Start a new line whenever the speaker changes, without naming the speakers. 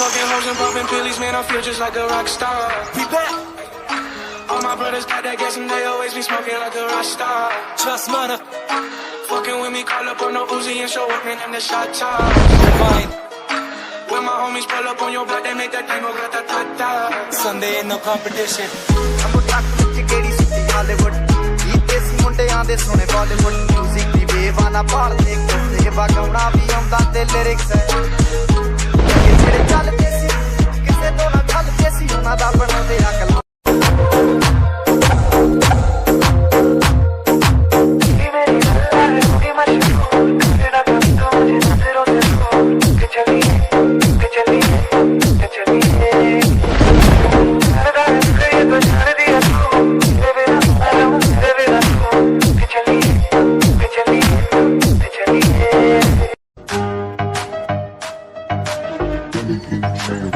fucking hoes and popping pillies, man, I feel just like a rock star. We back. All my brothers got that gas and they always be smoking like a rock star. Just mother. Fucking with me, call up on the Uzi and show up, man, I'm the shot top. When my homies pull up on your block, they make that thing go grata-ta-ta. Sunday ain't no competition.
I'm a talk with you, Katie, City, Hollywood. Desi ਮੁੰਡਿਆਂ ਦੇ ਸੋਹਣੇ Bollywood music ਦੀ ਬੇਵਾਨਾ ਪਾਲ ਦੇ ਕੋਤੇ ਵਗਾਉਣਾ ਵੀ ਆਉਂਦਾ ਤੇ lyrics ਜਿਹੜੇ ਚੱਲਦੇ ਸੀ ਕਿਸੇ ਤੋਂ ਨਾ ਚੱਲਦੇ ਸੀ ਉਹਨਾਂ ਦਾ ਬਣਾਉਂਦੇ ਅਕਲ
Anything you say